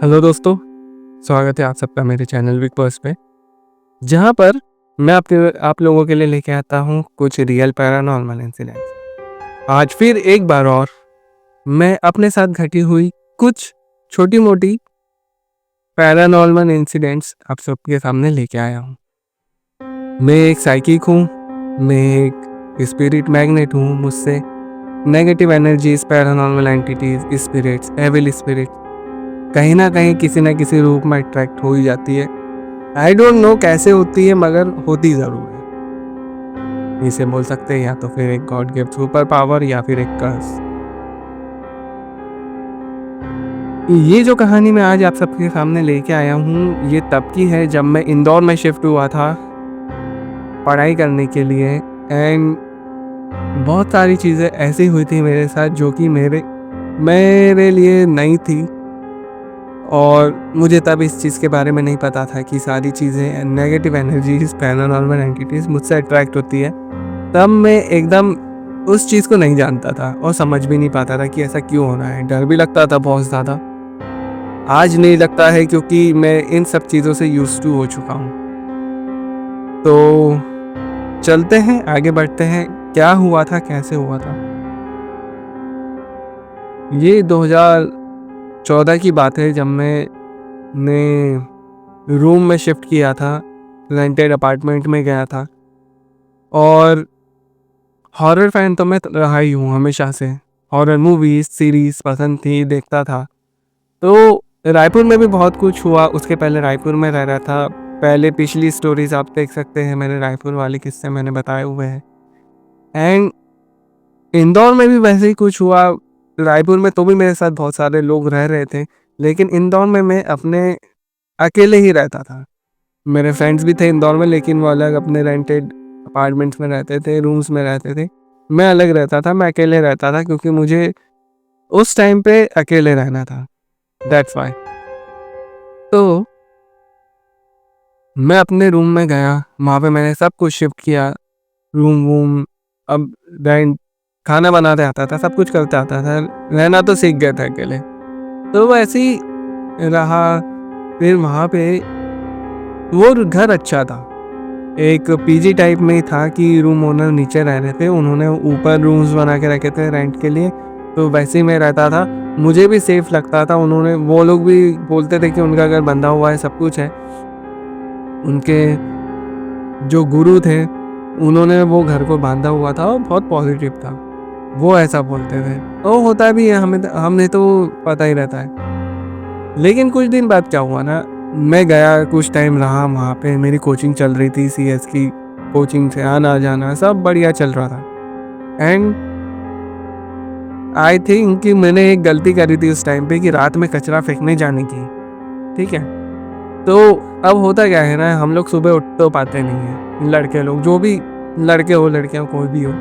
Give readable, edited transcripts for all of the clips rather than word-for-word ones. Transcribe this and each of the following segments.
Hello दोस्तों, स्वागत है आप सबका मेरे चैनल बिग बॉस पे, जहाँ पर मैं आप लोगों के लिए लेके आता हूँ कुछ रियल पैरानॉर्मल इंसिडेंट्स। आज फिर एक बार और मैं अपने साथ घटी हुई कुछ छोटी-मोटी पैरानॉर्मल इंसिडेंट्स आप सबके सामने लेके आया हूँ। मैं एक साइकिक हूँ, मैं एक स्पिरिट मैग्नेट हूँ। मुझसे negative energies, paranormal entities, spirits, evil spirit कहीं ना कहीं किसी न किसी रूप में अट्रैक्ट हो ही जाती है। आई डोंट नो कैसे होती है, मगर होती ज़रूर है। इसे बोल सकते हैं या तो फिर एक गॉड गिफ्ट सुपर पावर या फिर एक कर्स। ये जो कहानी मैं आज आप सबके सामने लेके आया हूँ, ये तब की है जब मैं इंदौर में शिफ्ट हुआ था पढ़ाई करने के लिए। एंड बहुत सारी चीज़ें ऐसी हुई थी मेरे साथ जो कि मेरे लिए नई थी, और मुझे तब इस चीज़ के बारे में नहीं पता था कि सारी चीज़ें नेगेटिव एनर्जीज, पैरानॉर्मल एंटिटीज़ मुझसे अट्रैक्ट होती है। तब मैं एकदम उस चीज़ को नहीं जानता था और समझ भी नहीं पाता था कि ऐसा क्यों हो रहा है। डर भी लगता था बहुत ज़्यादा। आज नहीं लगता है क्योंकि मैं इन सब चीज़ों से यूज्ड टू हो चुका हूँ। तो चलते हैं, आगे बढ़ते हैं। क्या हुआ था, कैसे हुआ था? ये 2014 की बात है, जब मैंने रूम में शिफ्ट किया था, रेंटेड अपार्टमेंट में गया था। और हॉरर फैन तो मैं रहा ही हूँ हमेशा से। हॉरर मूवीज, सीरीज पसंद थी, देखता था। तो रायपुर में भी बहुत कुछ हुआ। उसके पहले रायपुर में रह रहा था। पहले पिछली स्टोरीज आप देख सकते हैं, मेरे रायपुर वाले किस्से मैंने बताए हुए हैं। एंड इंदौर में भी वैसे ही कुछ हुआ। रायपुर में तो भी मेरे साथ बहुत सारे लोग रह रहे थे, लेकिन इंदौर में मैं अपने अकेले ही रहता था। मेरे फ्रेंड्स भी थे इंदौर में, लेकिन वो अलग अपने रेंटेड अपार्टमेंट्स में रहते थे, रूम्स में रहते थे। मैं अलग रहता था, मैं अकेले रहता था क्योंकि मुझे उस टाइम पे अकेले रहना था। That's why. तो मैं अपने रूम में गया, वहाँ पे मैंने सब कुछ शिफ्ट किया, रूम वूम। अब रेंट, खाना बनाते आता था, सब कुछ करते आता था, रहना तो सीख गया था अकेले। तो वो ऐसे ही रहा। फिर वहाँ पे वो घर अच्छा था, एक पीजी टाइप में था कि रूम ओनर नीचे रह रहे थे, उन्होंने ऊपर रूम्स बना के रखे थे रेंट के लिए। तो वैसे ही मैं रहता था, मुझे भी सेफ लगता था। वो लोग भी बोलते थे कि उनका घर बंधा हुआ है, सब कुछ है। उनके जो गुरु थे, उन्होंने वो घर को बांधा हुआ था और बहुत पॉजिटिव था, वो ऐसा बोलते थे। तो होता भी है, हमें तो पता ही रहता है। लेकिन कुछ दिन बाद क्या हुआ ना, मैं गया, कुछ टाइम रहा वहाँ पे। मेरी कोचिंग चल रही थी, सीएस की कोचिंग से आना जाना सब बढ़िया चल रहा था। एंड आई थिंक कि मैंने एक गलती करी थी उस टाइम पे कि रात में कचरा फेंकने जाने की। ठीक है, तो अब होता क्या है ना, हम लोग सुबह उठ तो पाते नहीं हैं, लड़के लोग, जो भी लड़के हो लड़कियां कोई भी हो,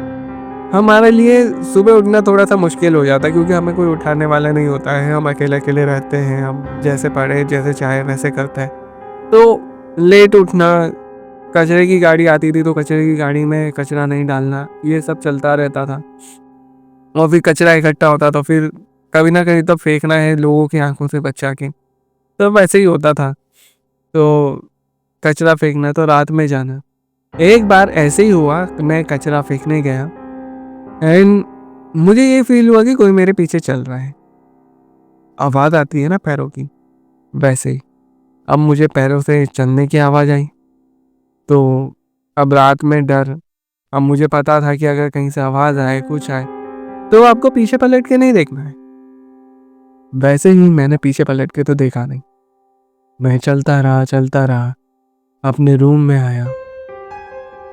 हमारे लिए सुबह उठना थोड़ा सा मुश्किल हो जाता है क्योंकि हमें कोई उठाने वाला नहीं होता है। हम अकेले अकेले रहते हैं, हम जैसे पढ़े जैसे चाहे वैसे करते हैं। तो लेट उठना, कचरे की गाड़ी आती थी तो कचरे की गाड़ी में कचरा नहीं डालना, ये सब चलता रहता था। और फिर कचरा इकट्ठा होता तो फिर कभी ना कभी तो फेंकना है लोगों की आंखों से बचा के। तो वैसे ही होता था। तो कचरा फेंकना तो रात में जाना। एक बार ऐसे ही हुआ, मैं कचरा फेंकने गया एंड मुझे ये फील हुआ कि कोई मेरे पीछे चल रहा है। आवाज़ आती है ना पैरों की, वैसे ही अब मुझे पैरों से चलने की आवाज़ आई। तो अब रात में डर। अब मुझे पता था कि अगर कहीं से आवाज़ आए, कुछ आए, तो आपको पीछे पलट के नहीं देखना है। वैसे ही मैंने पीछे पलट के तो देखा नहीं। मैं चलता रहा, अपने रूम में आया।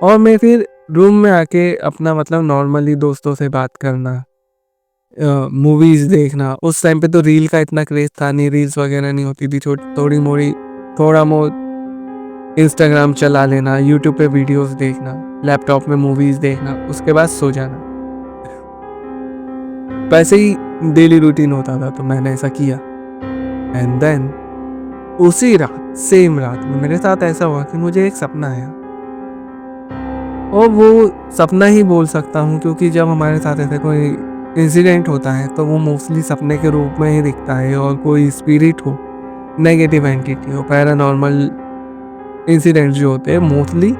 और मैं फिर रूम में आके अपना मतलब नॉर्मली दोस्तों से बात करना, मूवीज़ देखना। उस टाइम पे तो रील का इतना क्रेज़ था नहीं, रील्स वगैरह नहीं होती थी। थोड़ा बहुत इंस्टाग्राम चला लेना, यूट्यूब पे वीडियोस देखना, लैपटॉप में मूवीज़ देखना, उसके बाद सो जाना। वैसे ही डेली रूटीन होता था, तो मैंने ऐसा किया। एंड देन उसी रात, सेम रात में मेरे साथ ऐसा हुआ कि मुझे एक सपना आया। और वो सपना ही बोल सकता हूँ क्योंकि जब हमारे साथ ऐसा कोई इंसिडेंट होता है तो वो मोस्टली सपने के रूप में ही दिखता है। और कोई स्पिरिट हो नेगेटिव एंटिटी हो। पैरानॉर्मल इंसिडेंट्स जो होते हैं मोस्टली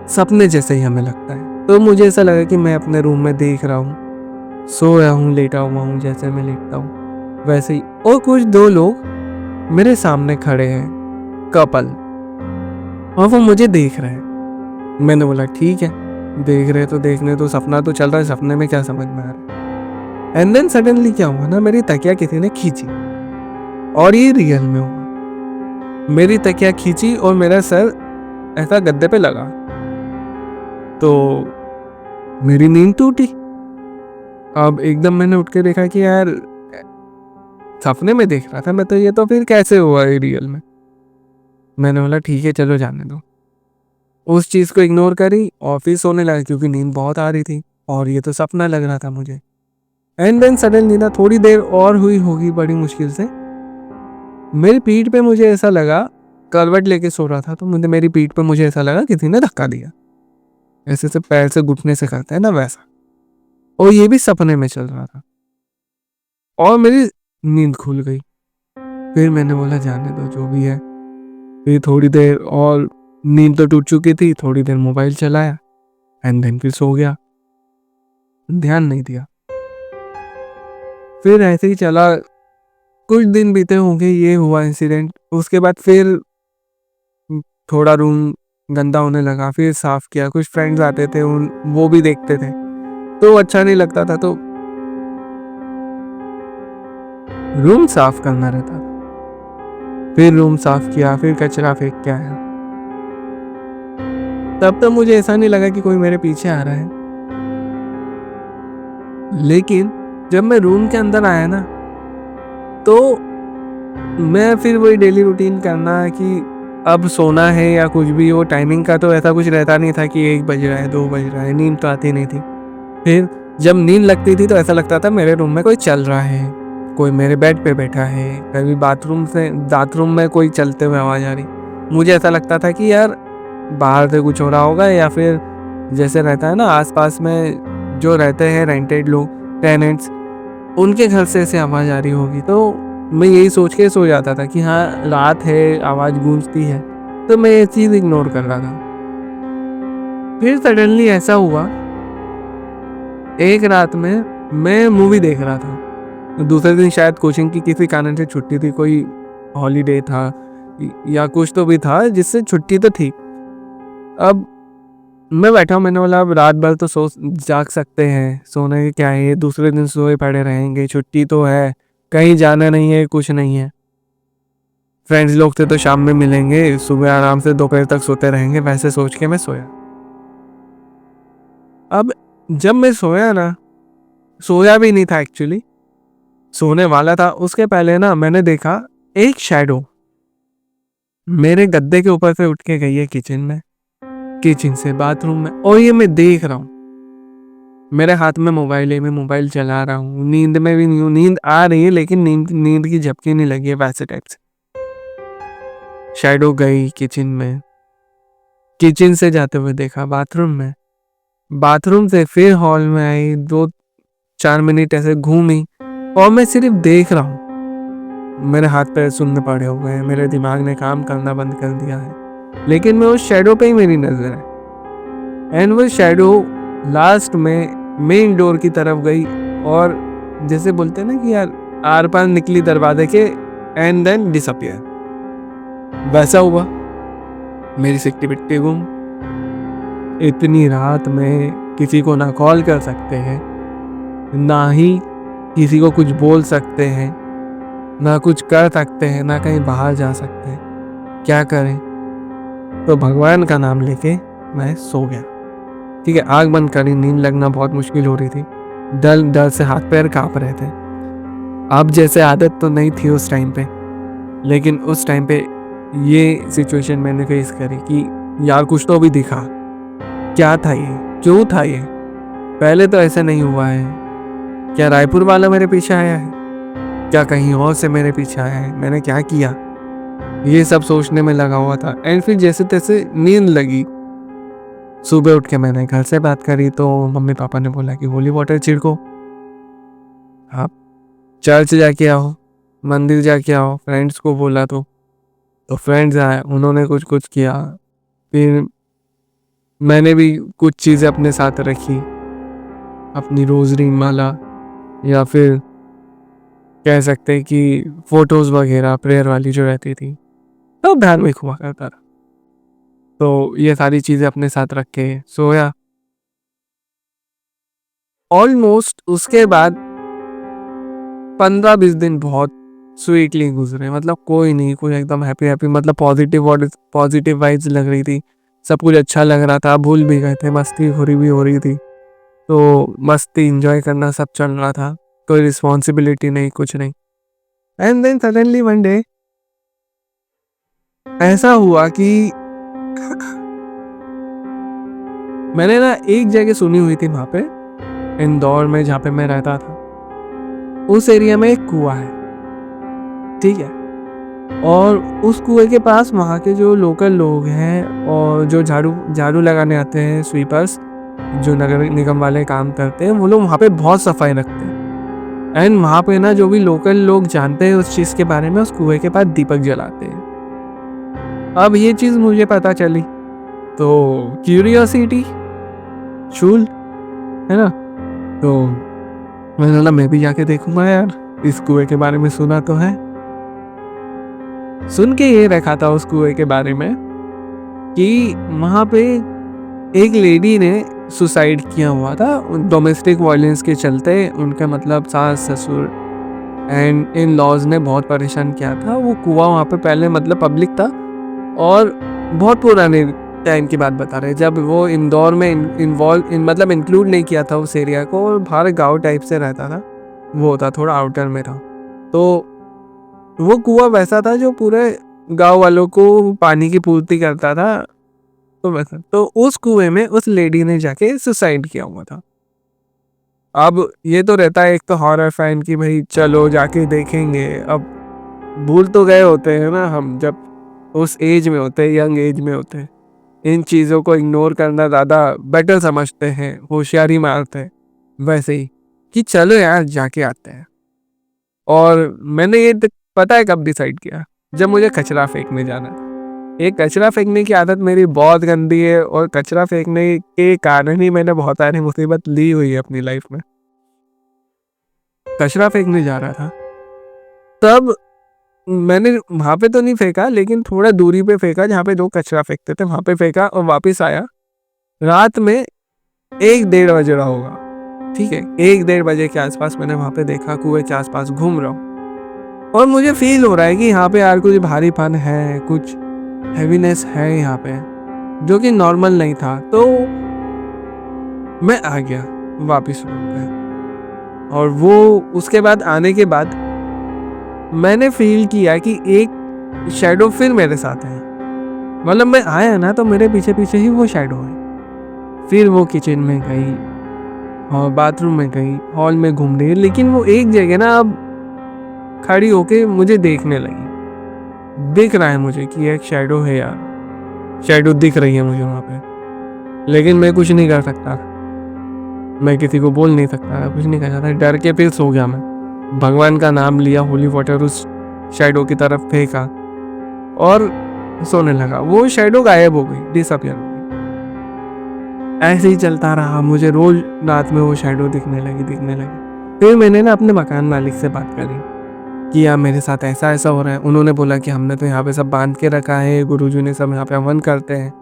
सपने जैसे ही हमें लगता है। तो मुझे ऐसा लगा कि मैं अपने रूम में देख रहा हूँ, सोया हूँ, लेटा हुआ हूँ, जैसे मैं लेटता हूँ वैसे ही। और कुछ 2 लोग मेरे सामने खड़े हैं, कपल, और वो मुझे देख रहे हैं। मैंने बोला ठीक है, देख रहे तो देखने तो, सपना तो चल रहा है, सपने में क्या समझ में आ रहा है। एंड देन सडनली क्या हुआ ना, मेरी तकिया किसी ने खींची, और ये रियल में हुआ। मेरी तकिया खींची और मेरा सर ऐसा गद्दे पे लगा, तो मेरी नींद टूटी। अब एकदम मैंने उठ के देखा कि यार सपने में देख रहा था मैं तो, ये तो फिर कैसे हुआ है रियल में। मैंने बोला ठीक है चलो जाने दो, उस चीज़ को इग्नोर करी और फिर सोने लगा क्योंकि नींद बहुत आ रही थी और ये तो सपना लग रहा था मुझे। एंड देन सडनली ना थोड़ी देर और हुई होगी बड़ी मुश्किल से, मेरी पीठ पे मुझे ऐसा लगा, करवट लेके सो रहा था तो मुझे, मेरी पीठ पे मुझे ऐसा लगा किसी ने धक्का दिया, ऐसे से पैर से घुटने से करते हैं ना वैसा, और ये भी सपने में चल रहा था और मेरी नींद खुल गई। फिर मैंने बोला जाने दो जो भी है। फिर थोड़ी देर और, नींद तो टूट चुकी थी, थोड़ी देर मोबाइल चलाया एंड देन फिर सो गया, ध्यान नहीं दिया। फिर ऐसे ही चला, कुछ दिन बीते होंगे, ये हुआ इंसिडेंट। उसके बाद फिर थोड़ा रूम गंदा होने लगा, फिर साफ किया, कुछ फ्रेंड्स आते थे वो भी देखते थे तो अच्छा नहीं लगता था, तो रूम साफ करना रहता था। फिर रूम साफ किया, फिर कचरा फेंक के आया। तब तक मुझे ऐसा नहीं लगा कि कोई मेरे पीछे आ रहा है, लेकिन जब मैं रूम के अंदर आया ना, तो मैं फिर वही डेली रूटीन करना कि अब सोना है या कुछ भी हो, टाइमिंग का तो ऐसा कुछ रहता नहीं था कि 1 बज रहा है 2 बज रहा है, नींद तो आती नहीं थी। फिर जब नींद लगती थी तो ऐसा लगता था मेरे रूम में कोई चल रहा है, कोई मेरे बेड पे बैठा है, कभी बाथरूम में कोई चलते हुए आवाज़ आ रही। मुझे ऐसा लगता था कि यार बाहर से कुछ हो रहा होगा, या फिर जैसे रहता है ना आसपास में जो रहते हैं रेंटेड लोग, टेनेंट्स, उनके घर से ऐसे आवाज़ आ रही होगी। तो मैं यही सोच के सो जाता था कि हाँ रात है, आवाज़ गूंजती है, तो मैं ये चीज़ इग्नोर कर रहा था। फिर सडनली ऐसा हुआ, एक रात में मैं मूवी देख रहा था, दूसरे दिन शायद कोचिंग की किसी कारण से छुट्टी थी, कोई हॉलीडे था या कुछ तो भी था जिससे छुट्टी तो थी। अब मैं बैठा हूँ, मैंने बोला अब रात भर तो सो जाग सकते हैं, सोने के क्या है, दूसरे दिन सोए पड़े रहेंगे, छुट्टी तो है, कहीं जाना नहीं है, कुछ नहीं है, फ्रेंड्स लोग थे तो शाम में मिलेंगे, सुबह आराम से दोपहर तक सोते रहेंगे, वैसे सोच के मैं सोया। अब जब मैं सोया ना, सोया भी नहीं था एक्चुअली, सोने वाला था, उसके पहले ना मैंने देखा एक शैडो मेरे गद्दे के ऊपर से उठ के गई है किचन में, किचन से बाथरूम में, और ये मैं देख रहा हूँ। मेरे हाथ में मोबाइल है, मैं मोबाइल चला रहा हूँ, नींद में भी नहीं हूँ, नींद आ रही है लेकिन नींद की झपकी नहीं लगी है, वैसे टाइप से। शैडो गई किचन में, किचन से जाते हुए देखा बाथरूम में, बाथरूम से फिर हॉल में आई, 2-4 मिनट ऐसे घूमी और मैं सिर्फ देख रहा हूँ। मेरे हाथ पैर सुन्न पड़े हुए हैं, मेरे दिमाग ने काम करना बंद कर दिया है, लेकिन मैं उस शैडो पे ही मेरी नजर है। एंड वो शैडो लास्ट में मेन डोर की तरफ गई और जैसे बोलते हैं ना कि यार आर पार निकली दरवाजे के, एंड देन डिसअपियर, वैसा हुआ। मेरी सिक्टी पिट्टी गुम। इतनी रात में किसी को ना कॉल कर सकते हैं, ना ही किसी को कुछ बोल सकते हैं, ना कुछ कर सकते हैं, ना कहीं बाहर जा सकते हैं, क्या करें। तो भगवान का नाम लेके मैं सो गया। ठीक है, आग बंद करी, नींद लगना बहुत मुश्किल हो रही थी, डर डर से हाथ पैर कांप रहे थे। अब जैसे आदत तो नहीं थी उस टाइम पे, लेकिन उस टाइम पे ये सिचुएशन मैंने फेस करी कि यार कुछ तो भी दिखा, क्या था ये, क्यों था ये, पहले तो ऐसा नहीं हुआ है, क्या रायपुर वाला मेरे पीछे आया है, क्या कहीं और से मेरे पीछे आया है, मैंने क्या किया, ये सब सोचने में लगा हुआ था। एंड फिर जैसे तैसे नींद लगी। सुबह उठ के मैंने घर से बात करी तो मम्मी पापा ने बोला कि होली वाटर छिड़को, आप चर्च जाके आओ, मंदिर जाके आओ, फ्रेंड्स को बोला तो तो फ्रेंड्स आए, उन्होंने कुछ कुछ किया, फिर मैंने भी कुछ चीज़ें अपने साथ रखी, अपनी रोजरी माला, या फिर कह सकते हैं कि फोटोज वगैरह प्रेयर वाली जो रहती थी, तो धार्मिक हुआ करता था। तो ये सारी चीज़ें अपने साथ रख के सोया। ऑलमोस्ट उसके बाद 15-20 दिन बहुत स्वीटली गुजरे, मतलब कोई नहीं, कोई एकदम हैप्पी हैप्पी, मतलब पॉजिटिव वाइब्स लग रही थी, सब कुछ अच्छा लग रहा था, भूल भी गए थे, मस्ती खुरी भी हो रही थी, तो मस्ती इंजॉय करना सब चल रहा था, कोई रिस्पॉन्सिबिलिटी नहीं, कुछ नहीं। And then suddenly one day ऐसा हुआ कि मैंने ना एक जगह सुनी हुई थी वहां पे, इंदौर में जहाँ पे मैं रहता था, उस एरिया में एक कुआं है, ठीक है। और उस कुएं के पास वहाँ के जो लोकल लोग हैं और जो झाड़ू झाड़ू लगाने आते हैं, स्वीपर्स, जो नगर निगम वाले काम करते हैं, वो लोग वहाँ पे बहुत सफाई रखते हैं। एंड वहाँ पे ना जो भी लोकल लोग जानते हैं उस चीज़ के बारे में, उस कुएं के पास दीपक जलाते हैं। अब ये चीज़ मुझे पता चली तो क्यूरियोसिटी शूल, है ना, तो मैंने बोला मैं भी जाके देखूंगा यार, इस कुएं के बारे में सुना तो है। सुन के ये रखा था उस कुएं के बारे में कि वहाँ पे एक लेडी ने सुसाइड किया हुआ था, डोमेस्टिक वायलेंस के चलते। उनका मतलब सास ससुर एंड इन लॉज ने बहुत परेशान किया था। वो कुआं वहाँ पे पहले मतलब पब्लिक था, और बहुत पुराने टाइम की बात बता रहे, जब वो इंदौर में मतलब इंक्लूड नहीं किया था उस एरिया को, और बाहर गांव टाइप से रहता था, वो था थोड़ा आउटर में था। तो वो कुआं वैसा था जो पूरे गांव वालों को पानी की पूर्ति करता था, तो वैसा। तो उस कुएं में उस लेडी ने जाके सुसाइड किया हुआ था। अब ये तो रहता है एक तो हॉरर फैन की, भाई चलो जाके देखेंगे। अब भूल तो गए होते हैं ना हम, जब उस एज में होते हैं, यंग एज में होते हैं, इन चीज़ों को इग्नोर करना ज़्यादा बेटर समझते हैं, होशियारी मारते हैं। वैसे ही कि चलो यार जाके आते हैं। और मैंने ये पता है कब डिसाइड किया, जब मुझे कचरा फेंकने जाना था। ये कचरा फेंकने की आदत मेरी बहुत गंदी है, और कचरा फेंकने के कारण ही मैंने बहुत सारी मुसीबत ली हुई है अपनी लाइफ में। कचरा फेंकने जा रहा था, तब मैंने वहां पे तो नहीं फेंका, लेकिन थोड़ा दूरी पे फेंका जहाँ पे लोग कचरा फेंकते थे, वहां पे फेंका और वापस आया। रात में 1-1:30 बज रहा होगा, ठीक है, 1-1:30 बजे के आसपास मैंने वहां पे देखा, कुएं के आसपास घूम रहा हूँ, और मुझे फील हो रहा है कि यहाँ पे यार कुछ भारीपन है, कुछ हैवीनेस है यहाँ पे, जो कि नॉर्मल नहीं था। तो मैं आ गया वापस रूम पे, और वो उसके बाद आने के बाद मैंने फील किया कि एक शैडो फिर मेरे साथ है। मतलब मैं आया ना तो मेरे पीछे पीछे ही वो शैडो है। फिर वो किचन में गई और बाथरूम में गई, हॉल में घूम रही है, लेकिन वो एक जगह ना अब खड़ी होके मुझे देखने लगी। दिख रहा है मुझे कि एक शैडो है यार, शैडो दिख रही है मुझे वहाँ पे, लेकिन मैं कुछ नहीं कर सकता, मैं किसी को बोल नहीं सकता, कुछ नहीं कर सकता। डर के फिर सो गया मैं, भगवान का नाम लिया, होली वाटर उस शैडो की तरफ फेंका और सोने लगा। वो शैडो गायब हो गई, डिसअपियर हो गई। ऐसे ही चलता रहा, मुझे रोज रात में वो शैडो दिखने लगी। फिर मैंने ना अपने मकान मालिक से बात करी कि यार मेरे साथ ऐसा ऐसा हो रहा है। उन्होंने बोला कि हमने तो यहाँ पे सब बांध के रखा है, गुरुजी ने सब यहाँ पे हवन करते हैं,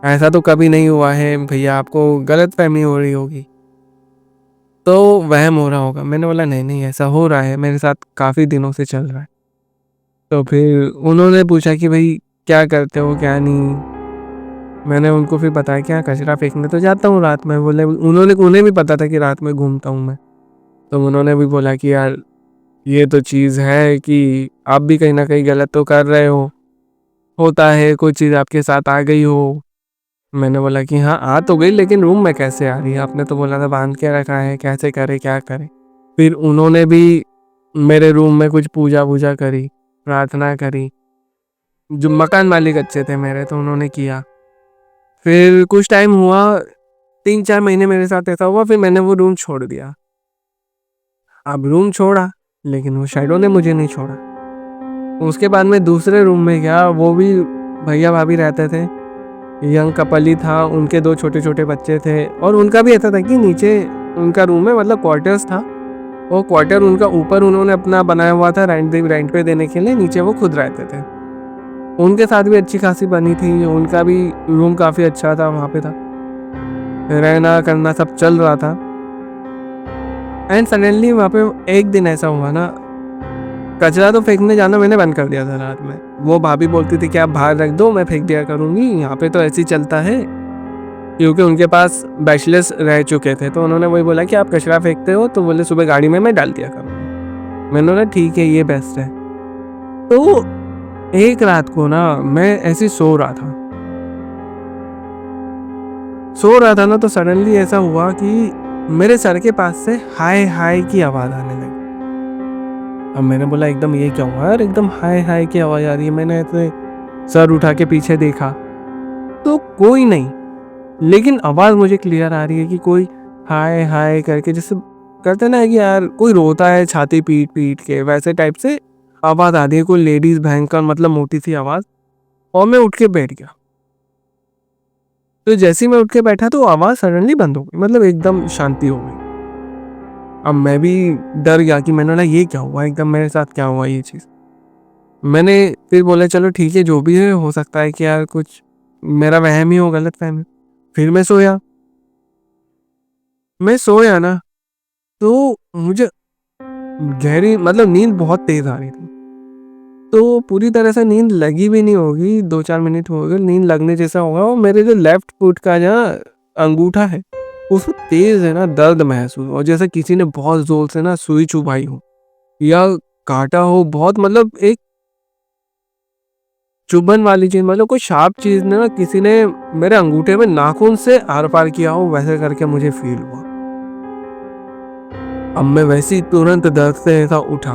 ऐसा तो कभी नहीं हुआ है भैया, आपको गलत फहमी हो रही होगी, तो वहम हो रहा होगा। मैंने बोला नहीं नहीं, ऐसा हो रहा है, मेरे साथ काफ़ी दिनों से चल रहा है। तो फिर उन्होंने पूछा कि भाई क्या करते हो क्या नहीं। मैंने उनको फिर बताया कि हाँ कचरा फेंकने तो जाता हूँ रात में। बोले उन्हें भी पता था कि रात में घूमता हूँ मैं। तो उन्होंने भी बोला कि यार ये तो चीज़ है कि आप भी कहीं ना कहीं गलत तो कर रहे हो, होता है कोई चीज़ आपके साथ आ गई हो। मैंने बोला कि हाँ आ तो गई, लेकिन रूम में कैसे आ रही है, आपने तो बोला था बांध के रखा है, कैसे करे क्या करे। फिर उन्होंने भी मेरे रूम में कुछ पूजा वूजा करी, प्रार्थना करी। जो मकान मालिक अच्छे थे मेरे, तो उन्होंने किया। फिर कुछ टाइम हुआ, 3-4 महीने मेरे साथ ऐसा हुआ, फिर मैंने वो रूम छोड़ दिया। अब रूम छोड़ा, लेकिन वो शैडो ने मुझे नहीं छोड़ा। उसके बाद में दूसरे रूम में गया, वो भी भैया भाभी रहते थे, यंग कपल ही था, उनके 2 छोटे-छोटे बच्चे थे और उनका भी ऐसा था कि नीचे उनका रूम है, मतलब क्वार्टर्स था। वो क्वार्टर उनका ऊपर उन्होंने अपना बनाया हुआ था रेंट पे देने के लिए, नीचे वो खुद रहते थे। उनके साथ भी अच्छी खासी बनी थी, उनका भी रूम काफ़ी अच्छा था, वहाँ पे था। रहना करना सब चल रहा था एंड सडनली वहाँ पे एक दिन ऐसा हुआ ना, कचरा तो फेंकने जाना मैंने बंद कर दिया था रात में। वो भाभी बोलती थी कि आप बाहर रख दो, मैं फेंक दिया करूँगी, यहाँ पे तो ऐसे ही चलता है। क्योंकि उनके पास बैचलर्स रह चुके थे, तो उन्होंने वही बोला कि आप कचरा फेंकते हो, तो बोले सुबह गाड़ी में मैं डाल दिया करूँगी। मैंने बोला ठीक है, ये बेस्ट है। तो एक रात को ना मैं ऐसे सो रहा था ना, तो सडनली ऐसा हुआ कि मेरे सर के पास से हाय हाय की आवाज़ आने लगी। अब मैंने बोला एकदम ये क्या हुआ यार, एकदम हाय हाय की आवाज़ आ रही है। मैंने ऐसे सर उठा के पीछे देखा तो कोई नहीं, लेकिन आवाज़ मुझे क्लियर आ रही है कि कोई हाय हाय करके, जैसे कहते ना कि यार कोई रोता है छाती पीट पीट के, वैसे टाइप से आवाज़ आ रही है, कोई लेडीज़ भयंकर मतलब मोटी सी आवाज़। और मैं उठ के बैठ गया। तो जैसे ही मैं उठ के बैठा तो आवाज़ सडनली बंद हो गई, मतलब एकदम शांति हो गई। अब मैं भी डर गया कि मैंने बोला ये क्या हुआ, एकदम मेरे साथ क्या हुआ ये चीज़। मैंने फिर बोला चलो ठीक है, जो भी है, हो सकता है कि यार कुछ मेरा वहम ही हो, गलतफ़हमी। फिर मैं सोया ना, तो मुझे गहरी मतलब नींद बहुत तेज़ आ रही थी। तो पूरी तरह से नींद लगी भी नहीं होगी, 2-4 मिनट हो गए, नींद लगने जैसा होगा, और मेरे जो लेफ्ट फुट का जहाँ अंगूठा है, उसमें तेज़ है ना दर्द महसूस, और जैसे किसी ने बहुत ज़ोर से ना सुई चुभाई हो या काटा हो बहुत, मतलब एक चुभन वाली चीज़, मतलब कोई शार्प चीज़ ने ना किसी ने मेरे अंगूठे में नाखून से आर-पार किया हो, वैसे करके मुझे फ़ील हुआ। अब मैं वैसे ही तुरंत दर्द से ऐसा उठा,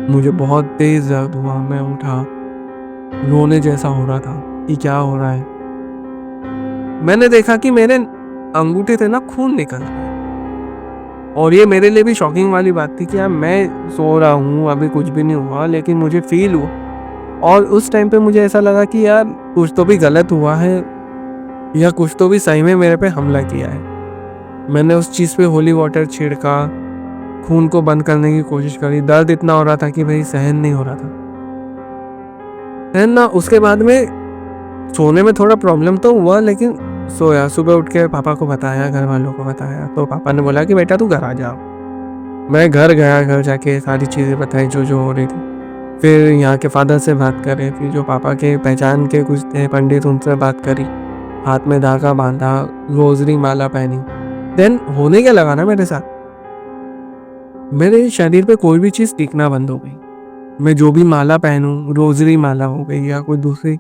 मुझे बहुत तेज़ दर्द हुआ, मैं उठा, रोने जैसा हो रहा था कि क्या हो रहा है? मैंने देखा कि मेरे अंगूठे से ना खून निकल रहा है, और ये मेरे लिए भी शॉकिंग वाली बात थी कि यार मैं सो रहा हूँ, अभी कुछ भी नहीं हुआ, लेकिन मुझे फ़ील हुआ। और उस टाइम पे मुझे ऐसा लगा कि यार कुछ तो भी गलत हुआ है, या कुछ तो भी सही में मेरे पे हमला किया है। मैंने उस चीज़ पे होली वाटर छिड़का, खून को बंद करने की कोशिश करी, दर्द इतना हो रहा था कि भाई सहन नहीं हो रहा था। देन ना उसके बाद में सोने में थोड़ा प्रॉब्लम तो हुआ, लेकिन सोया। सुबह उठ के पापा को बताया, घर वालों को बताया, तो पापा ने बोला कि बेटा तू घर आ जा। मैं घर गया, घर जाके सारी चीज़ें बताई जो जो हो रही थी। फिर यहाँ के फादर से बात करे, फिर जो पापा के पहचान के कुछ थे पंडित, उनसे बात करी, हाथ में धागा बांधा, रोजरी माला पहनी। देन होने क्या लगा ना मेरे साथ, मेरे शरीर पे कोई भी चीज़ टिकना बंद हो गई। मैं जो भी माला पहनूं, रोजरी माला हो गई या कोई दूसरी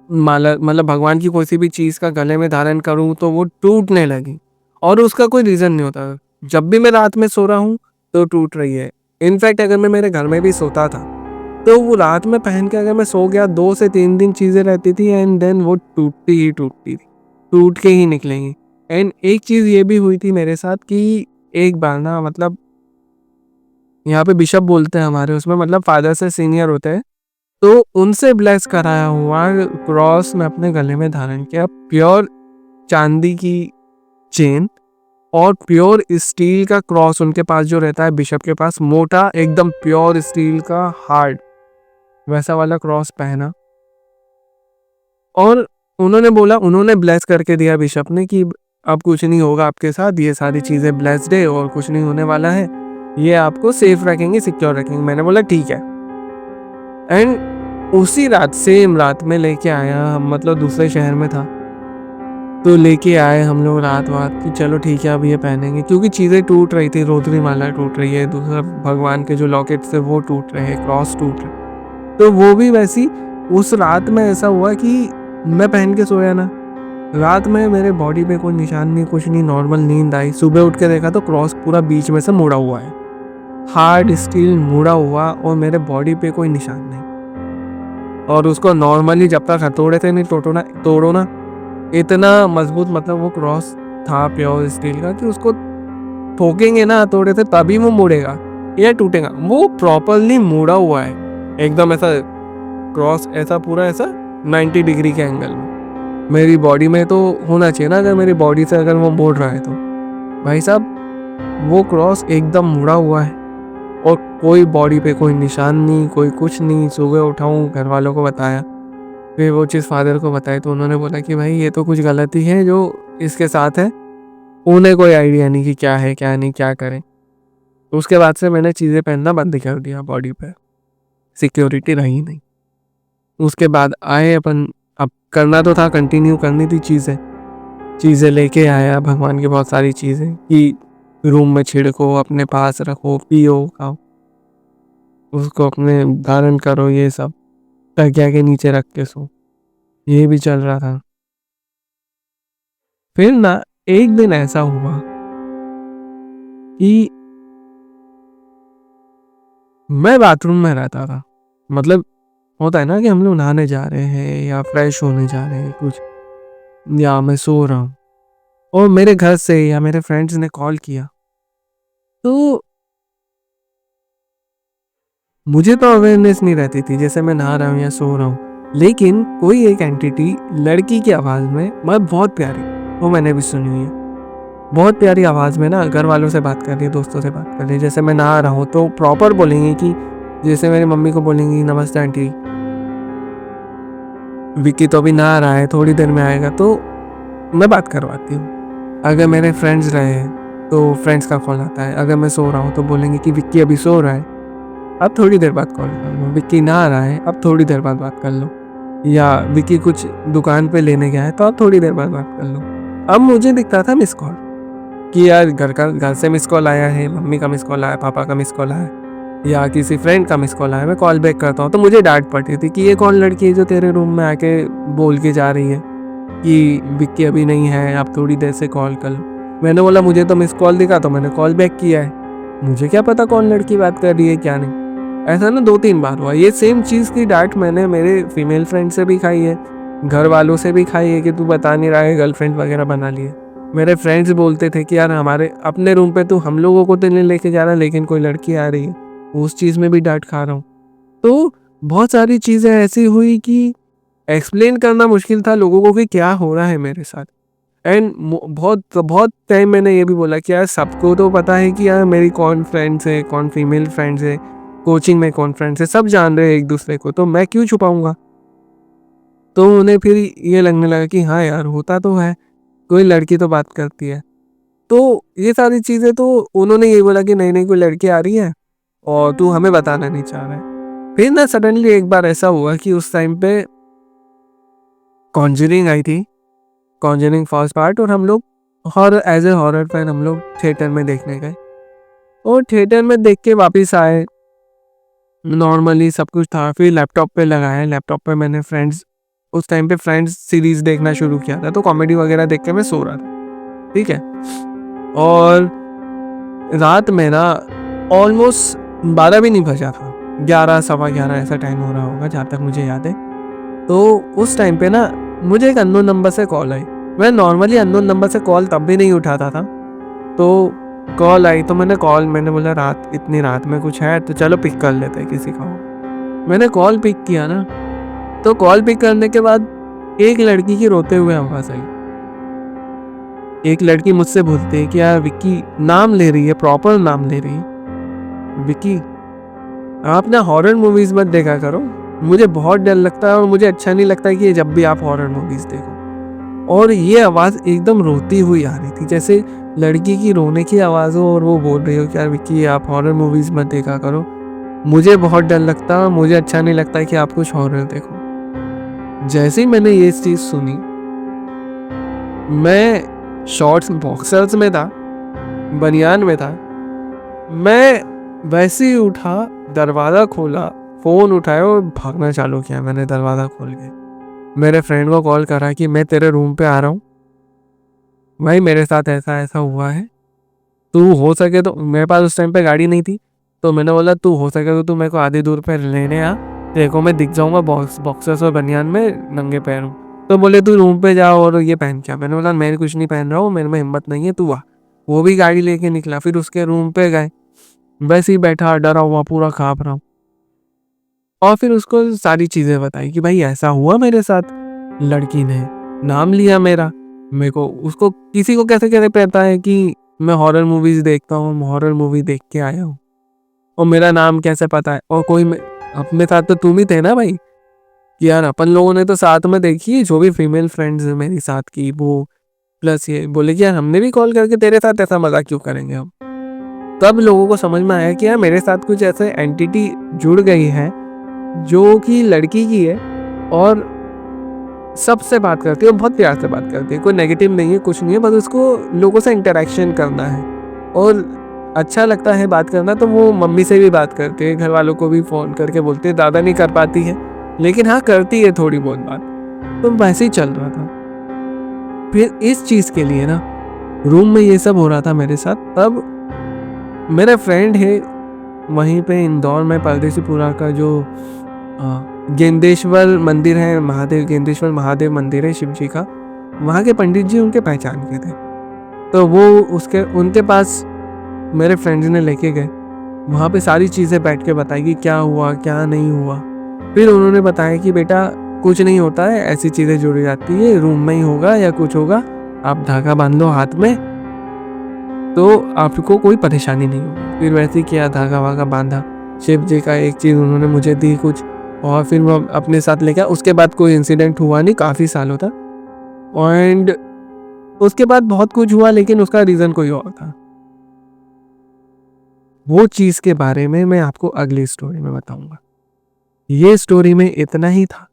माला, मतलब भगवान की कोई सी भी चीज़ का गले में धारण करूं तो वो टूटने लगी, और उसका कोई रीज़न नहीं होता। जब भी मैं रात में सो रहा हूँ तो टूट रही है। इनफैक्ट अगर मैं मेरे घर में भी सोता था, तो वो रात में पहन के अगर मैं सो गया, 2 से 3 दिन चीज़ें रहती थी, एंड देन वो टूटती थी, टूट के ही निकलेंगी। एंड एक चीज़ ये भी हुई थी मेरे साथ कि एक बार ना, मतलब यहाँ पे बिशप बोलते हैं हमारे उसमें, मतलब फादर से सीनियर होते हैं, तो उनसे ब्लेस कराया हुआ क्रॉस मैं अपने गले में धारण किया, प्योर चांदी की चेन, और प्योर स्टील का क्रॉस उनके पास जो रहता है बिशप के पास, मोटा एकदम प्योर स्टील का हार्ड, वैसा वाला क्रॉस पहना। और उन्होंने ब्लेस करके दिया बिशप ने कि अब कुछ नहीं होगा आपके साथ, ये सारी चीज़ें ब्लेस्ड है और कुछ नहीं होने वाला है, ये आपको सेफ रखेंगे, सिक्योर रखेंगे। मैंने बोला ठीक है। एंड उसी रात, सेम रात में लेके आया, हम मतलब दूसरे शहर में था, तो लेके आए हम लोग रात कि चलो ठीक है अब ये पहनेंगे, क्योंकि चीज़ें टूट रही थी, रोजरी माला टूट रही है, दूसरा भगवान के जो लॉकेट्स थे वो टूट रहे हैं, क्रॉस टूट रहे, तो वो भी वैसी। उस रात में ऐसा हुआ कि मैं पहन के सोया ना, रात में मेरे बॉडी पे कोई निशान नहीं, कुछ नहीं, नॉर्मल नींद आई। सुबह उठ के देखा तो क्रॉस पूरा बीच में से मुड़ा हुआ है, हार्ड स्टील मुड़ा हुआ, और मेरे बॉडी पे कोई निशान नहीं। और उसको नॉर्मली जब तक हथौड़े से नहीं तोड़ो ना, इतना मजबूत, मतलब वो क्रॉस था प्योर स्टील का कि उसको ठोकेंगे ना हथौड़े से तभी वो मुड़ेगा या टूटेगा, वो प्रॉपरली मुड़ा हुआ है। एकदम ऐसा क्रॉस, ऐसा पूरा ऐसा 90 डिग्री के एंगल में। मेरी बॉडी में तो होना चाहिए ना, अगर मेरी बॉडी से अगर वो मोड़ रहा है तो भाई साहब वो क्रॉस एकदम मुड़ा हुआ है और कोई बॉडी पे कोई निशान नहीं, कोई कुछ नहीं। सुबह उठाऊँ, घर वालों को बताया, फिर वो चीज़ फादर को बताई तो उन्होंने बोला कि भाई ये तो कुछ गलती है जो इसके साथ है, उन्हें कोई आइडिया नहीं कि क्या है क्या नहीं, क्या करें। तो उसके बाद से मैंने चीज़ें पहनना बंद कर दिया बॉडी पे, सिक्योरिटी रही नहीं। उसके बाद आए अपन, अब करना तो था, कंटिन्यू करनी थी चीज़ें लेके आया, भगवान की बहुत सारी चीज़ें कि रूम में छिड़को, अपने पास रखो, पियो, खाओ, उसको अपने धारण करो, ये सब तकिया के नीचे रख के सो, ये भी चल रहा था। फिर ना एक दिन ऐसा हुआ कि मैं बाथरूम में रहता था, मतलब होता है ना कि हम लोग नहाने जा रहे हैं या फ्रेश होने जा रहे हैं कुछ, या मैं सो रहा हूँ और मेरे घर से या मेरे फ्रेंड्स ने कॉल किया, तो मुझे तो अवेयरनेस नहीं रहती थी जैसे मैं नहा रहा हूँ या सो रहा हूँ, लेकिन कोई एक एंटिटी लड़की की आवाज़ में, मैं बहुत प्यारी, वो मैंने भी सुनी हुई है, बहुत प्यारी आवाज़ में ना घर वालों से बात कर रही है, दोस्तों से बात कर रही है। जैसे मैं नहा रहा हूँ तो प्रॉपर बोलेंगे कि जैसे मेरी मम्मी को बोलेंगी नमस्ते आंटी, विक्की तो अभी नहा रहा है, थोड़ी देर में आएगा, तो मैं बात करवाती हूँ। अगर मेरे फ्रेंड्स रहे हैं तो फ्रेंड्स का कॉल आता है, अगर मैं सो रहा हूँ तो बोलेंगे कि विक्की अभी सो रहा है, अब थोड़ी देर बाद कॉल कर लो, विक्की नहा रहा है, अब थोड़ी देर बाद बात कर लो, या विक्की कुछ दुकान पे लेने गया है तो अब थोड़ी देर बाद बात कर लो। अब मुझे दिखता था मिस कॉल कि यार घर से मिस कॉल आया है, मम्मी का मिस कॉल आया, पापा का मिस कॉल आया, या किसी फ्रेंड का मिस कॉल आया, मैं कॉल बैक करता हूँ तो मुझे डांट पड़ती थी कि ये कौन लड़की है जो तेरे रूम में आके बोल के जा रही है कि विक्की अभी नहीं है, आप थोड़ी देर से कॉल कर लो। मैंने बोला मुझे तो मिस कॉल दिखा तो मैंने कॉल बैक किया है, मुझे क्या पता कौन लड़की बात कर रही है क्या नहीं। ऐसा ना 2-3 बार हुआ, ये सेम चीज़ की डांट मैंने मेरे फीमेल फ्रेंड से भी खाई है, घर वालों से भी खाई है कि तू बता नहीं रहा है, गर्लफ्रेंड वगैरह बना लिए। मेरे फ्रेंड्स बोलते थे कि यार हमारे अपने रूम पे तो हम लोगों को तो नहीं लेके जा रहा, लेकिन कोई लड़की आ रही है, उस चीज़ में भी डांट खा रहा हूँ। तो बहुत सारी चीज़ें ऐसी हुई कि एक्सप्लेन करना मुश्किल था लोगों को कि क्या हो रहा है मेरे साथ। एंड बहुत बहुत टाइम मैंने ये भी बोला कि यार सबको तो पता है कि यार मेरी कौन फ्रेंड्स है, कौन फीमेल फ्रेंड्स है, कोचिंग में कौन फ्रेंड्स है, सब जान रहे हैं एक दूसरे को, तो मैं क्यों छुपाऊंगा। तो उन्हें फिर ये लगने लगा कि हाँ यार होता तो है, कोई लड़की तो बात करती है। तो ये सारी चीज़ें तो उन्होंने ये बोला कि नहीं नहीं कोई लड़की आ रही है और तू हमें बताना नहीं चाह रहा है। फिर ना सडनली एक बार ऐसा हुआ कि उस टाइम पे कॉन्जरिंग आई थी, कॉन्जरिंग फर्स्ट पार्ट, और हम लोग horror, as a horror fan हम लोग थिएटर में देखने गए और थिएटर में देख के वापस आए। नॉर्मली सब कुछ था, फिर लैपटॉप पे लगाया, लैपटॉप पे मैंने फ्रेंड्स, उस टाइम पे फ्रेंड्स सीरीज देखना शुरू किया था, तो कॉमेडी वगैरह देख के मैं सो रहा था, ठीक है। और रात में ना ऑलमोस्ट 12 भी नहीं बजा था, 11 सवा 11 ऐसा टाइम हो रहा होगा जहाँ तक मुझे याद है। तो उस टाइम पे ना मुझे एक अननोन नंबर से कॉल आई। मैं नॉर्मली अननोन नंबर से कॉल तब भी नहीं उठाता था, तो कॉल आई तो मैंने बोला रात, इतनी रात में कुछ है तो चलो पिक कर लेते हैं किसी का। मैंने कॉल पिक किया ना, तो कॉल पिक करने के बाद एक लड़की की रोते हुए आवाज़ आई। एक लड़की मुझसे बोलती है कि यार विक्की, नाम ले रही है, प्रॉपर नाम ले रही है, विक्की आप ना हॉरर मूवीज मत देखा करो, मुझे बहुत डर लगता है और मुझे अच्छा नहीं लगता है कि जब भी आप हॉरर मूवीज देखो। और ये आवाज़ एकदम रोती हुई आ रही थी, जैसे लड़की की रोने की आवाज़ हो और वो बोल रही हो कि यार विक्की आप हॉरर मूवीज मत देखा करो, मुझे बहुत डर लगता है, मुझे अच्छा नहीं लगता है कि आप कुछ हॉरर देखो। जैसे ही मैंने ये चीज़ सुनी, मैं शॉर्ट्स बॉक्सर्स में था, बनियान में था, मैं वैसे ही उठा, दरवाज़ा खोला, फ़ोन उठाया और भागना चालू किया मैंने दरवाज़ा खोल के। मेरे फ्रेंड को कॉल करा कि मैं तेरे रूम पे आ रहा हूँ, भाई मेरे साथ ऐसा ऐसा हुआ है, तू हो सके तो, मेरे पास उस टाइम पे गाड़ी नहीं थी, तो मैंने बोला तू हो सके तो तू मेरे को आधी दूर पे लेने आ, देखो मैं दिख जाऊँगा बॉक्सर्स और बनियान में नंगे पैर हूँ। तो बोले तू रूम पे जा और ये पहन के आ। मैंने बोला मैं कुछ नहीं पहन रहा हूँ, मेरे में हिम्मत नहीं है, तू आ। वो भी गाड़ी लेके निकला, फिर उसके रूम पे गए, बस ही बैठा डरा हुआ, पूरा काँप रहा हूँ। और फिर उसको सारी चीज़ें बताई कि भाई ऐसा हुआ मेरे साथ। लड़की ने नाम लिया मेरा। मेरे को उसको किसी को कैसे पता है कि मैं हॉरर मूवीज़ देखता हूँ, हॉरर मूवी देख के आया हूँ। और मेरा नाम कैसे पता है? और कोई अपने साथ तो तुम ही थे ना भाई, कि यार अपन लोगों ने तो साथ में देखी है, जो भी फीमेल फ्रेंड्स है मेरी साथ की वो, प्लस ये बोले कि यार हमने भी कॉल करके तेरे साथ ऐसा मजाक क्यों करेंगे हम। तब लोगों को समझ में आया कि यार मेरे साथ कुछ ऐसे एंटिटी जुड़ गई है जो कि लड़की की है और सबसे बात करती है, बहुत प्यार से बात करती है, कोई नेगेटिव नहीं है, कुछ नहीं है, बस उसको लोगों से इंटरेक्शन करना है और अच्छा लगता है बात करना। तो वो मम्मी से भी बात करती है, घर वालों को भी फ़ोन करके बोलती है, ज़्यादा नहीं कर पाती है लेकिन हाँ करती है थोड़ी बहुत बात। तो वैसे ही चल रहा था। फिर इस चीज़ के लिए ना रूम में ये सब हो रहा था मेरे साथ। तब मेरा फ्रेंड है वहीं पे इंदौर में परदेसीपुरा का जो गेंदेश्वर मंदिर है, महादेव गेंदेश्वर महादेव मंदिर है शिव जी का, वहाँ के पंडित जी उनके पहचान के थे। तो वो उनके पास मेरे फ्रेंड्स ने लेके गए। वहाँ पे सारी चीज़ें बैठ के बताई कि क्या हुआ क्या नहीं हुआ। फिर उन्होंने बताया कि बेटा कुछ नहीं होता है, ऐसी चीज़ें जुड़ जाती है, रूम में ही होगा या कुछ होगा, आप धागा बांध लो हाथ में तो आपको कोई परेशानी नहीं होगी। फिर वैसे ही किया, धागा वागा बांधा। शिव जी का एक चीज़ उन्होंने मुझे दी कुछ और फिर वो अपने साथ ले गया। उसके बाद कोई इंसिडेंट हुआ नहीं काफ़ी सालों तक। एंड उसके बाद बहुत कुछ हुआ लेकिन उसका रीज़न कोई और था। वो चीज़ के बारे में मैं आपको अगली स्टोरी में बताऊंगा। ये स्टोरी में इतना ही था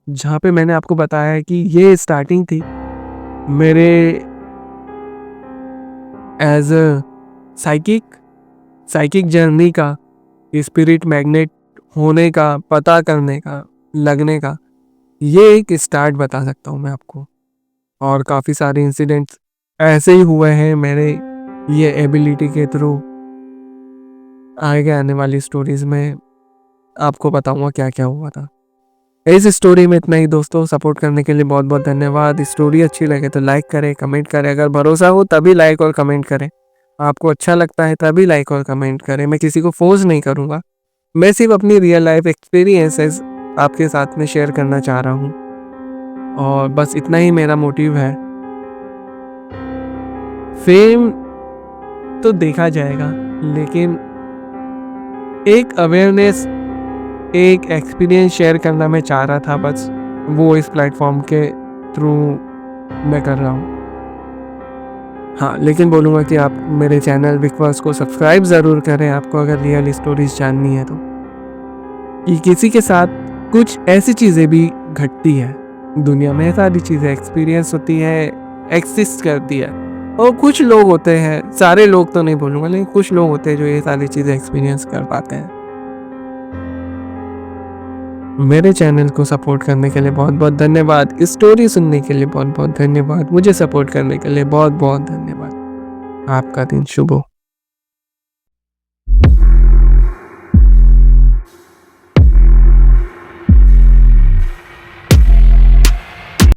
जहाँ पे मैंने आपको बताया कि ये स्टार्टिंग थी मेरे एज अ साइकिक जर्नी का, स्पिरिट मैग्नेट होने का, पता करने का, लगने का। ये एक स्टार्ट बता सकता हूँ मैं आपको। और काफ़ी सारे इंसिडेंट्स ऐसे ही हुए हैं मेरे ये एबिलिटी के थ्रू। आगे आने वाली स्टोरीज में आपको बताऊंगा क्या क्या हुआ था। इस स्टोरी में इतना ही दोस्तों। सपोर्ट करने के लिए बहुत बहुत धन्यवाद। स्टोरी अच्छी लगे तो लाइक करें, कमेंट करें। अगर भरोसा हो तभी लाइक और कमेंट करें, आपको अच्छा लगता है तभी लाइक और कमेंट करें। मैं किसी को फोर्स नहीं करूँगा, मैं सिर्फ अपनी रियल लाइफ एक्सपीरियंसेस आपके साथ में शेयर करना चाह रहा हूँ और बस इतना ही मेरा मोटिव है। फेम तो देखा जाएगा लेकिन एक अवेयरनेस, एक एक्सपीरियंस शेयर करना मैं चाह रहा था, बस वो इस प्लेटफॉर्म के थ्रू मैं कर रहा हूँ। हाँ, लेकिन बोलूँगा कि आप मेरे चैनल विकवास को सब्सक्राइब ज़रूर करें आपको अगर रियल स्टोरीज जाननी है तो। कि किसी के साथ कुछ ऐसी चीज़ें भी घटती है दुनिया में, सारी चीज़ें एक्सपीरियंस होती है, एक्सिस्ट करती है। और कुछ लोग होते हैं, सारे लोग तो नहीं बोलूँगा लेकिन कुछ लोग होते हैं जो ये सारी चीज़ें एक्सपीरियंस कर पाते हैं। मेरे चैनल को सपोर्ट करने के लिए बहुत बहुत धन्यवाद। स्टोरी सुनने के लिए बहुत बहुत धन्यवाद। मुझे सपोर्ट करने के लिए बहुत बहुत धन्यवाद। आपका दिन शुभ हो।